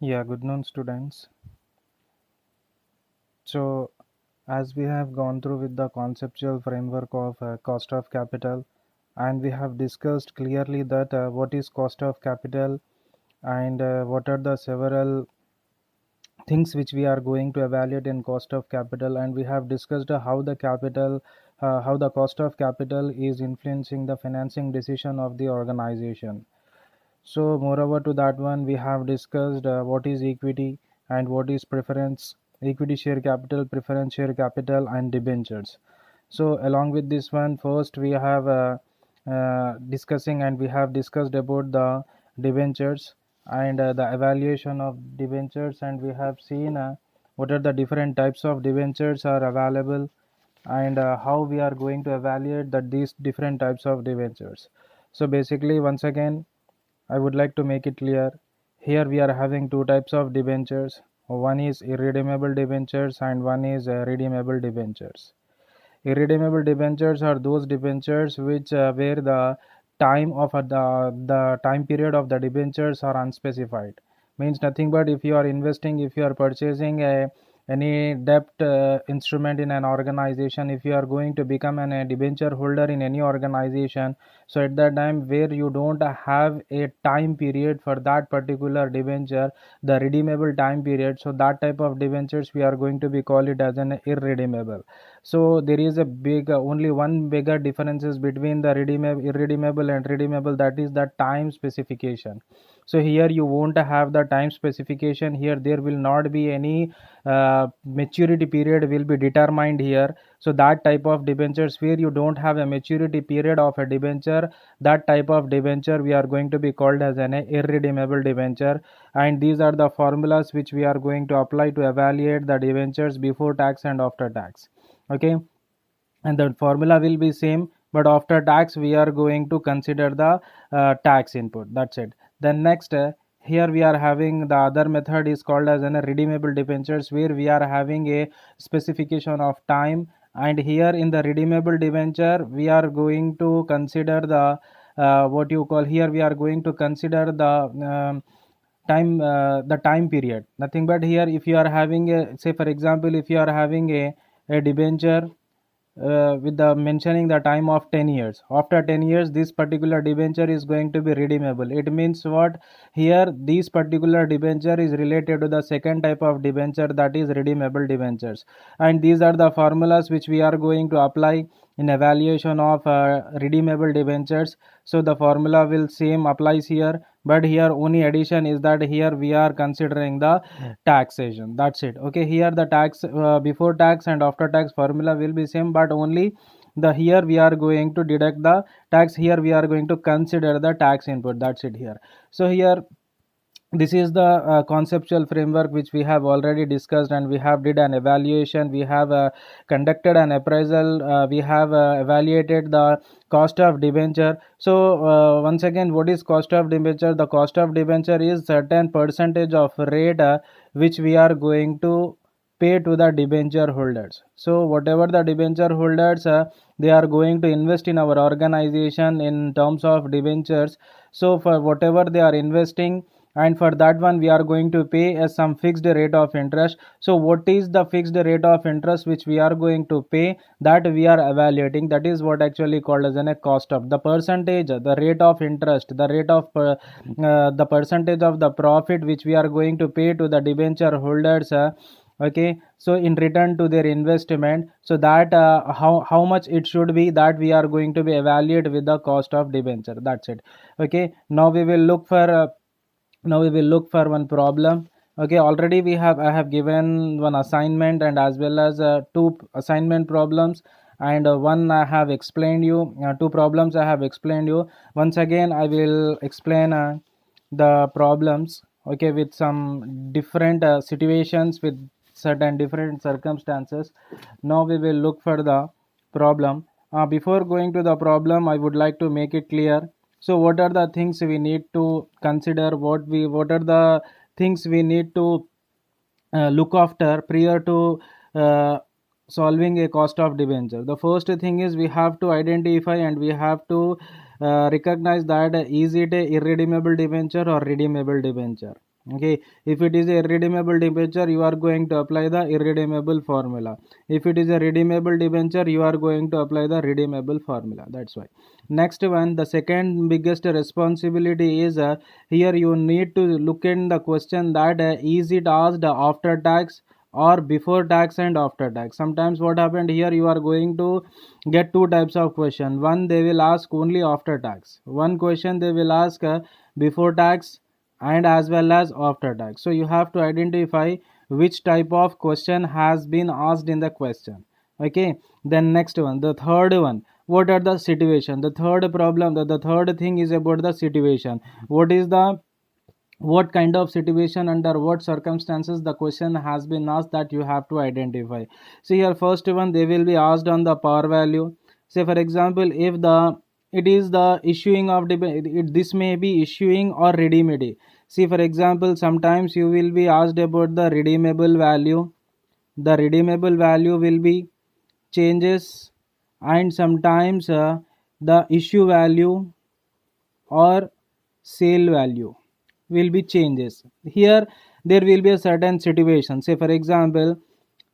Yeah, good noon, students. So, as we have gone through with the conceptual framework of cost of capital, and we have discussed clearly that what is cost of capital and what are the several things which we are going to evaluate in cost of capital, and we have discussed how the cost of capital is influencing the financing decision of the organization. So, moreover to that one, we have discussed what is equity and what is preference, equity share capital, preference share capital, and debentures. So, along with this one, first we have discussing and we have discussed about the debentures and the evaluation of debentures, and we have seen what are the different types of debentures are available and how we are going to evaluate that these different types of debentures. So, basically, once again, I would like to make it clear. Here we are having two types of debentures. One is irredeemable debentures and one is redeemable debentures. Irredeemable debentures are those debentures which where the time of the time period of the debentures are unspecified. Means nothing but if you are investing, if you are purchasing any debt instrument in an organization, if you are going to become a debenture holder in any organization, so at that time where you don't have a time period for that particular debenture, the redeemable time period, so that type of debentures we are going to be call it as an irredeemable. So there is a big only one bigger differences between the irredeemable and redeemable, that is the time specification. So here you won't have the time specification. Here there will not be any maturity period will be determined here. So that type of debentures where you don't have a maturity period of a debenture, that type of debenture we are going to be called as an irredeemable debenture. And these are the formulas which we are going to apply to evaluate the debentures before tax and after tax. Okay, and the formula will be same, but after tax we are going to consider the tax input. That's it. Then next, here we are having the other method is called as an redeemable debentures, where we are having a specification of time, and here in the redeemable debenture we are going to consider the what you call, here we are going to consider the time period. Nothing but here if you are having a, say for example, if you are having a debenture with the mentioning the time of 10 years, after 10 years this particular debenture is going to be redeemable. It means what, here this particular debenture is related to the second type of debenture, that is redeemable debentures. And these are the formulas which we are going to apply in evaluation of redeemable debentures. So the formula will same applies here, but here only addition is that here we are considering the taxation. That's it. Okay, here the tax before tax and after tax formula will be same, but only the here we are going to deduct the tax, here we are going to consider the tax input. That's it here. So here this is the conceptual framework which we have already discussed, and we have did an evaluation, we have conducted an appraisal, we have evaluated the cost of debenture. So once again, what is cost of debenture? The cost of debenture is certain percentage of rate which we are going to pay to the debenture holders. So whatever the debenture holders they are going to invest in our organization in terms of debentures, so for whatever they are investing, and for that one we are going to pay some fixed rate of interest. So what is the fixed rate of interest which we are going to pay, that we are evaluating, that is what actually called as a cost of the percentage, the rate of interest, the rate of the percentage of the profit which we are going to pay to the debenture holders. Okay, so in return to their investment, so that how much it should be, that we are going to be evaluate with the cost of debenture. That's it. Okay, now we will look for one problem. Okay, already I have given one assignment and as well as two assignment problems, and one I have explained you, two problems I have explained you. Once again I will explain the problems, okay, with some different situations with certain different circumstances. Now we will look for the problem. Before going to the problem, I would like to make it clear. So what are the things we need to consider, what are the things we need to look after prior to solving a cost of debenture? The first thing is we have to identify and we have to recognize that is it a irredeemable debenture or redeemable debenture. Okay, if it is a irredeemable debenture, you are going to apply the irredeemable formula. If it is a redeemable debenture, you are going to apply the redeemable formula. That's why. Next one, the second biggest responsibility is here you need to look in the question that is it asked after tax or before tax and after tax. Sometimes what happened here, you are going to get two types of question. One, they will ask only after tax. One question they will ask before tax and as well as after tax. So you have to identify which type of question has been asked in the question. Okay, then next one, the third one, what are the situation, the third problem, the third thing is about the situation. What kind of situation, under what circumstances the question has been asked, that you have to identify. So here first one, they will be asked on the par value. Say for example, if the it is the issuing of this may be issuing or redeemable. See for example, sometimes you will be asked about the redeemable value. The redeemable value will be changes, and sometimes the issue value or sale value will be changes. Here there will be a certain situation. Say for example,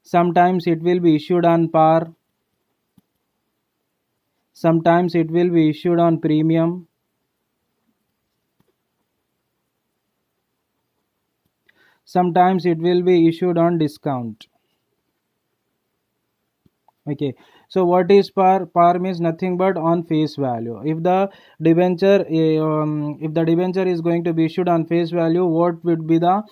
sometimes it will be issued on par, sometimes it will be issued on premium, sometimes it will be issued on discount. Okay, so what is par? Par means nothing but on face value. If the debenture is going to be issued on face value, what would be the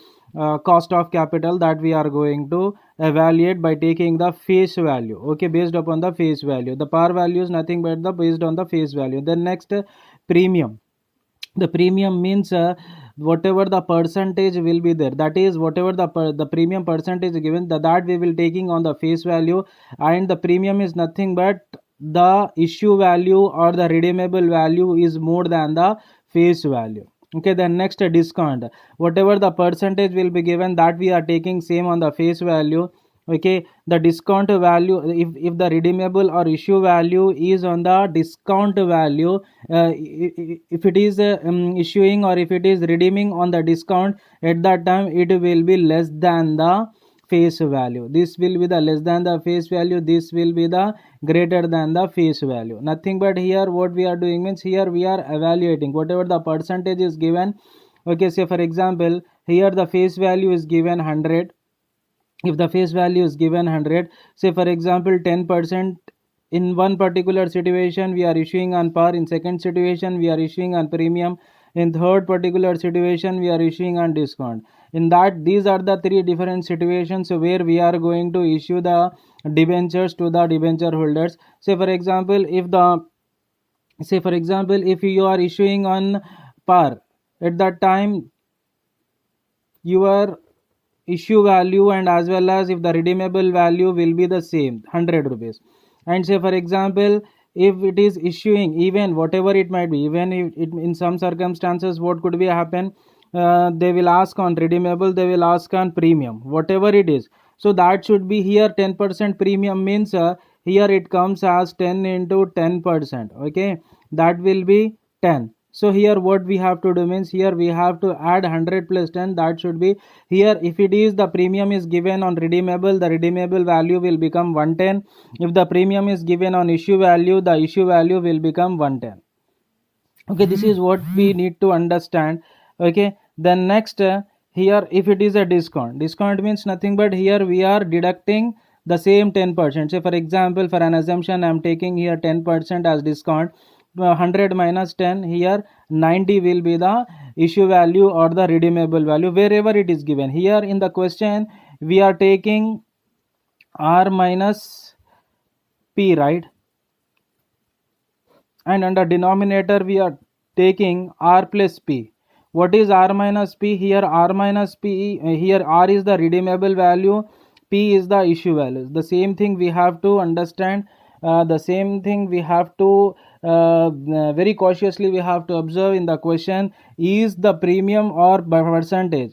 cost of capital that we are going to evaluate by taking the face value? Okay, based upon the face value. The par value is nothing but the based on the face value. Then next, premium. The premium means whatever the percentage will be there, that is whatever the premium percentage given, that we will taking on the face value, and the premium is nothing but the issue value or the redeemable value is more than the face value. Okay, then next, discount. Whatever the percentage will be given, that we are taking same on the face value. Okay, the discount value, if the redeemable or issue value is on the discount value, if it is issuing or if it is redeeming on the discount, at that time it will be less than the face value. This will be the less than the face value, this will be the greater than the face value. Nothing but here what we are doing means, here we are evaluating whatever the percentage is given. Okay, say for example, here the face value is given 100. If the face value is given 100, say for example 10%, in one particular situation we are issuing on par, in second situation we are issuing on premium, in third particular situation we are issuing on discount. In that, these are the three different situations where we are going to issue the debentures to the debenture holders. Say for example, if you are issuing on par, at that time your issue value and as well as if the redeemable value will be the same, 100 rupees. And say for example, if it is issuing, even whatever it might be, even if it, in some circumstances what could be happen, they will ask on redeemable, they will ask on premium, whatever it is. So that should be here 10% premium means here it comes as 10 into 10%. Okay, that will be 10. So here what we have to do means, here we have to add 100 plus 10, that should be here. If it is the premium is given on redeemable, the redeemable value will become 110. If the premium is given on issue value, the issue value will become 110. Okay, this is what we need to understand. Okay, then next, here if it is a discount means nothing but here we are deducting the same 10%. Say for example, for an assumption I am taking here 10% as discount. 100 minus 10, here 90 will be the issue value or the redeemable value, wherever it is given. Here in the question we are taking r minus p, right? And under denominator we are taking r plus p. What is r minus p? Here r minus p, here r is the redeemable value, p is the issue value. The same thing we have to understand, the same thing we have to very cautiously we have to observe in the question. Is the premium or percentage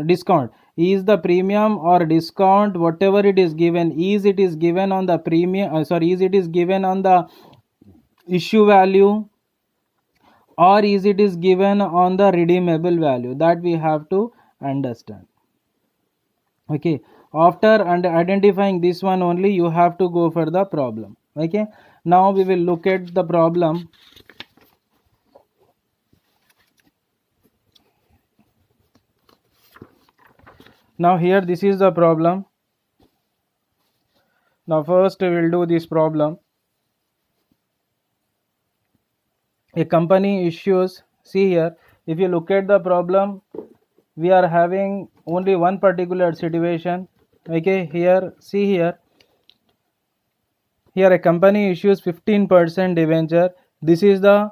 discount, is the premium or discount, whatever it is given, is it is given on the premium, is it is given on the issue value or is it is given on the redeemable value, that we have to understand. Okay, after identifying this one only, you have to go for the problem. Okay, now we will look at the problem. Now here this is the problem. Now first we will do this problem. A company issues, see here, if you look at the problem, we are having only one particular situation. Okay, here see here a company issues 15% debenture. This is the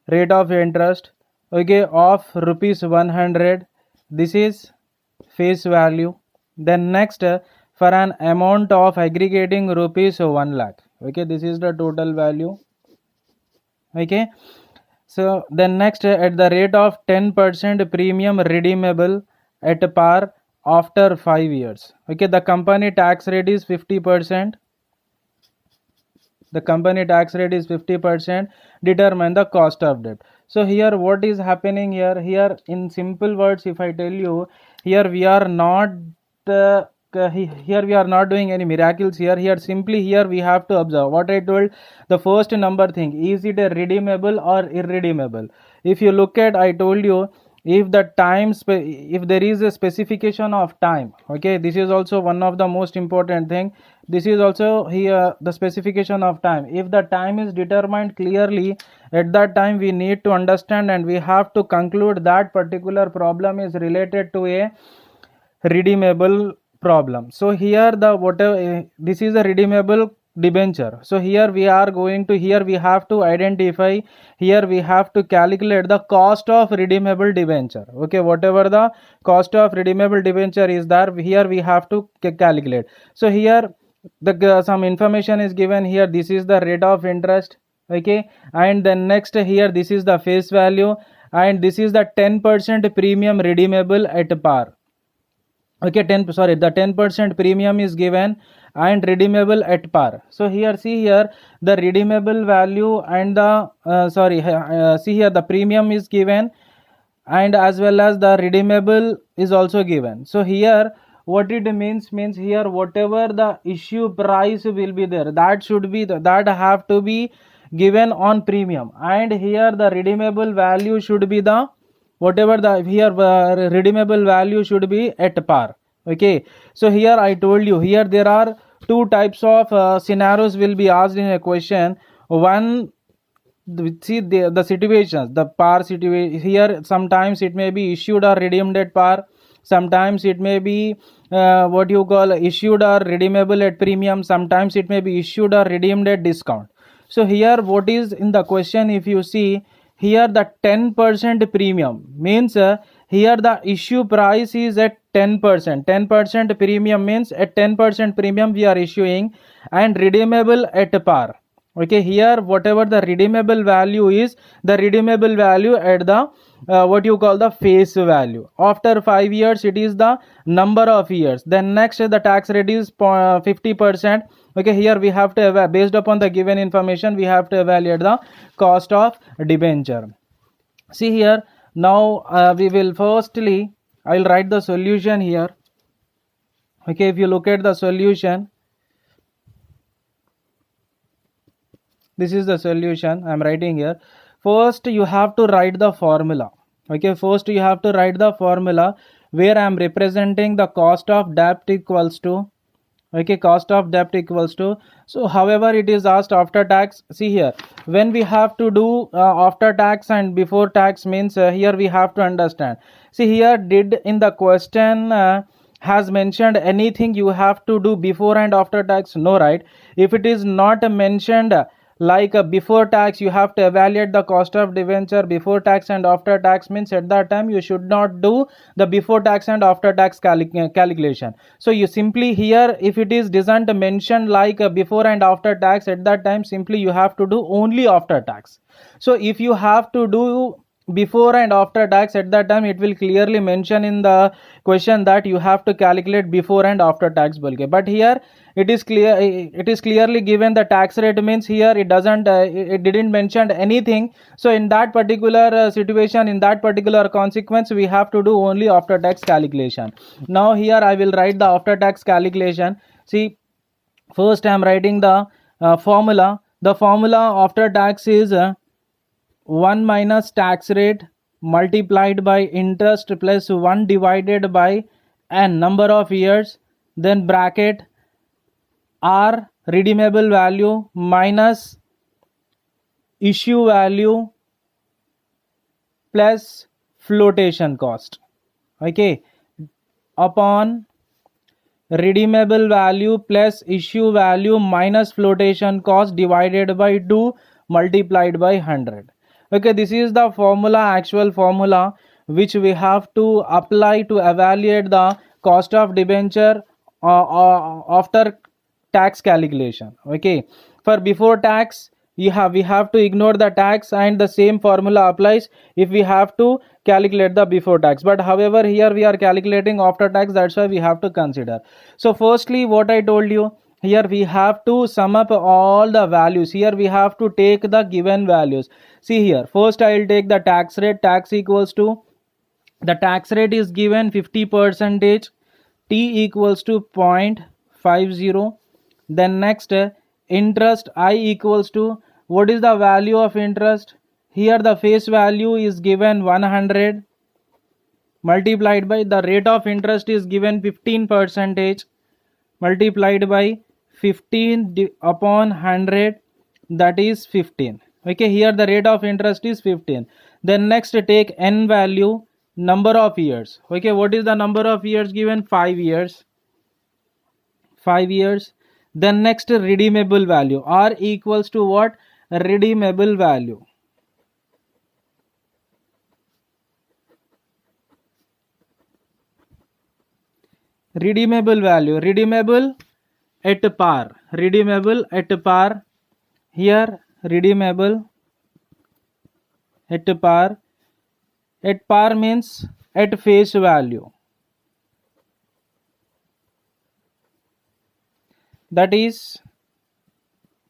rate of interest, okay, of rupees 100. This is face value. Then next, for an amount of aggregating rupees 1 lakh, okay, this is the total value. Okay, so then next, at the rate of 10% premium redeemable at par after 5 years. Okay, the company tax rate is 50%. The company tax rate is 50%. Determine the cost of debt. So here what is happening here? Here in simple words, if I tell you, here we are not here we are not doing any miracles here. Here simply here we have to observe what I told. The first number thing, is it a redeemable or irredeemable? If you look at, I told you, if the time if there is a specification of time, okay, this is also one of the most important thing. This is also here the specification of time. If the time is determined clearly, at that time we need to understand and we have to conclude that particular problem is related to a redeemable problem. So here the whatever this is a redeemable debenture. So here we are going to, here we have to identify, here we have to calculate the cost of redeemable debenture. Okay, whatever the cost of redeemable debenture is there, here we have to calculate. So here the some information is given here. This is the rate of interest, okay, and then next here this is the face value, and this is the 10% premium redeemable at par. Okay, the 10% premium is given and redeemable at par. So here see here the redeemable value and the see here the premium is given and as well as the redeemable is also given. So here what it means here whatever the issue price will be there, that should be that have to be given on premium, and here the redeemable value should be the whatever the here redeemable value should be at par. Okay, so here I told you, here there are two types of scenarios will be asked in a question. One, see the situations, the par situation. Here sometimes it may be issued or redeemed at par, sometimes it may be what you call issued or redeemable at premium, sometimes it may be issued or redeemed at discount. So here what is in the question, if you see here the 10% premium means here the issue price is at 10%. 10% premium means at 10% premium we are issuing and redeemable at par. Okay, here whatever the redeemable value is, the redeemable value at the what you call the face value. After 5 years it is the number of years. Then next the tax rate is 50%. Okay, here we have to based upon the given information we have to evaluate the cost of debenture. See here now we will firstly, I will write the solution here. Okay, if you look at the solution, this is the solution I am writing here. First you have to write the formula. Okay, first you have to write the formula where I am representing the cost of debt equals to, okay, cost of debt equals to, so however it is asked after tax. See here when we have to do after tax and before tax means here we have to understand. See here, did in the question has mentioned anything you have to do before and after tax? No, right? If it is not mentioned like before tax you have to evaluate the cost of debenture before tax and after tax means at that time you should not do the before tax and after tax calculation. So you simply here, if it is doesn't mention like before and after tax, at that time simply you have to do only after tax. So if you have to do before and after tax, at that time it will clearly mention in the question that you have to calculate before and after tax bolke. But here it is clear, it is clearly given the tax rate, means here it doesn't it didn't mention anything. So in that particular situation, in that particular consequence, we have to do only after tax calculation. Now here I will write the after tax calculation. See, first I am writing the formula. The formula after tax is 1 minus tax rate multiplied by interest plus 1 divided by n number of years, then bracket r redeemable value minus issue value plus flotation cost, okay, upon redeemable value plus issue value minus flotation cost divided by 2 multiplied by 100. Okay, this is the formula, actual formula which we have to apply to evaluate the cost of debenture after tax calculation. Okay, for before tax we have to ignore the tax, and the same formula applies if we have to calculate the before tax. But however, here we are calculating after tax, that's why we have to consider. So firstly, what I told you, here we have to sum up all the values. Here we have to take the given values. See here, first I will take the tax rate. Tax equals to, the tax rate is given 50 percentage, t equals to 0.50. Then next, interest I equals to, what is the value of interest? Here the face value is given 100 multiplied by the rate of interest is given 15 percentage multiplied by 15 upon 100, that is 15. Okay, here the rate of interest is 15. Then next take n value, number of years. Okay, what is the number of years given? 5 years. 5 years. Then next redeemable value, r equals to what? Redeemable value. Redeemable value, redeemable at par, redeemable at par. Here redeemable at par. At par means at face value, that is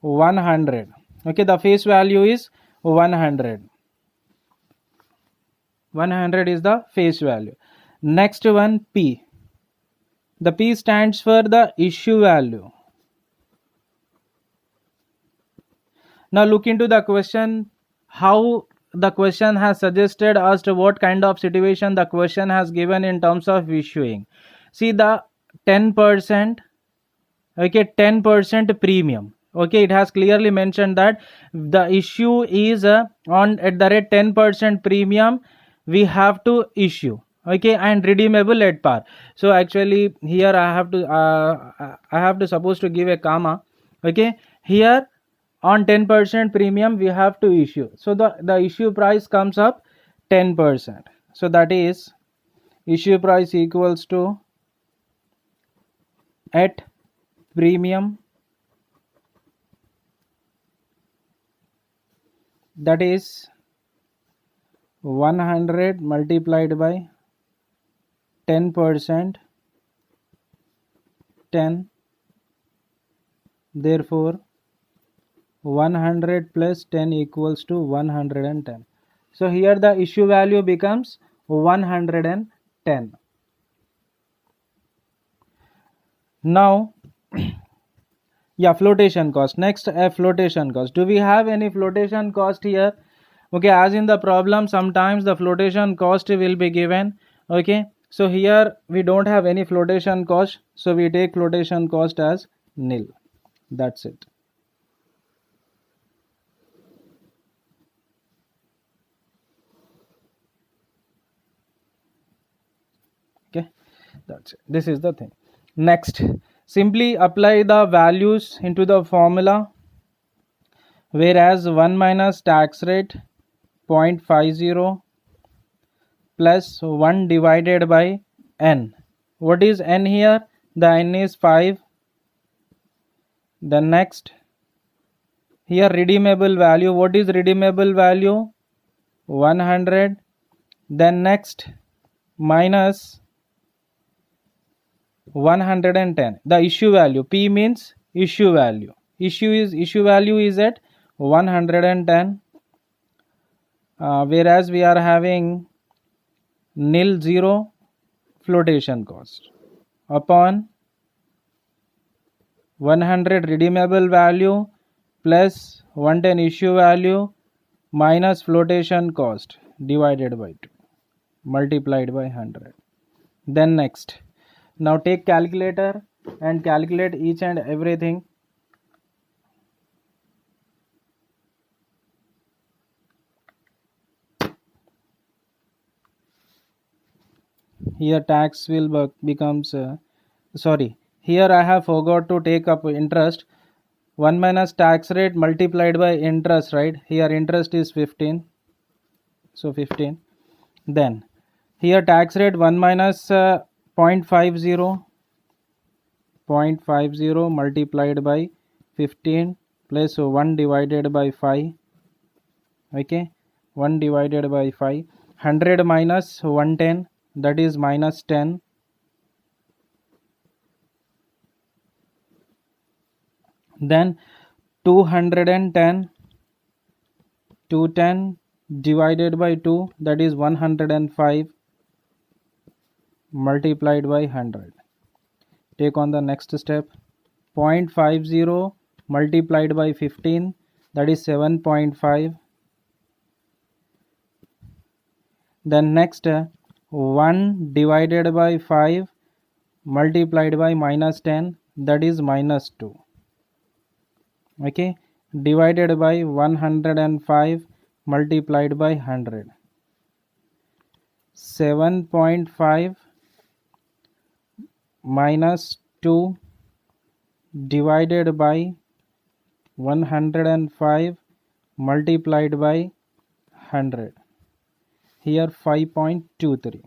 100. Okay, the face value is 100. 100 is the face value. Next one, P. The P stands for the issue value. Now look into the question, how the question has suggested as to what kind of situation the question has given in terms of issuing. See the 10%, okay, 10% premium. Okay, it has clearly mentioned that the issue is on at the rate 10% premium we have to issue. Okay, and redeemable at par. So actually here I have to suppose to give a comma. Okay, here on 10% premium we have to issue, so the issue price comes up 10%. So that is issue price equals to at premium, that is 100 multiplied by 10%, 10, therefore 100 plus 10 equals to 110. So here the issue value becomes 110. Now yeah, flotation cost. Next, a flotation cost. Do we have any flotation cost here? Okay, as in the problem, sometimes the flotation cost will be given. Okay, so here we don't have any flotation cost, so we take flotation cost as nil. That's it. Okay, that's it. This is the thing. Next, simply apply the values into the formula, whereas 1 minus tax rate 0.50 plus 1 divided by n. What is n here? The n is 5. Then next, here redeemable value. What is redeemable value? 100. Then next minus 110. The issue value, P means issue value. Issue value is at 110. Whereas we are having nil 0 flotation cost upon 100 redeemable value plus 110 issue value minus flotation cost divided by 2 multiplied by 100. Then next, now take calculator and calculate each and everything. Here tax will becomes sorry, here I have forgot to take up interest. 1 minus tax rate multiplied by interest, right? Here interest is 15, so 15. Then here tax rate 1 minus 0.50 multiplied by 15 plus 1 divided by 5. Okay, 1 divided by 5. 100 minus 110, that is minus 10. Then 210 divided by 2, that is 105 multiplied by 100. Take on the next step. 0.50 multiplied by 15, that is 7.5. Then next 1 divided by 5 multiplied by minus 10, that is minus 2. Okay, divided by 105 multiplied by 100. 7.5 minus 2 divided by 105 multiplied by 100. Here 5.23.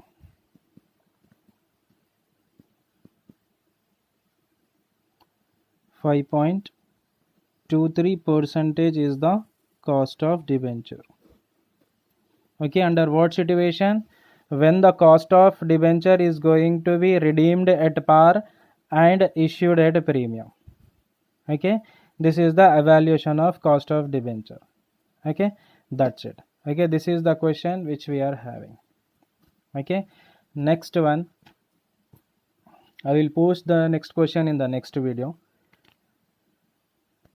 5.23% is the cost of debenture. Okay, under what situation? When the cost of debenture is going to be redeemed at par and issued at premium. Okay, this is the evaluation of cost of debenture. Okay, that's it. Okay, this is the question which we are having. Okay, next one, I will post the next question in the next video.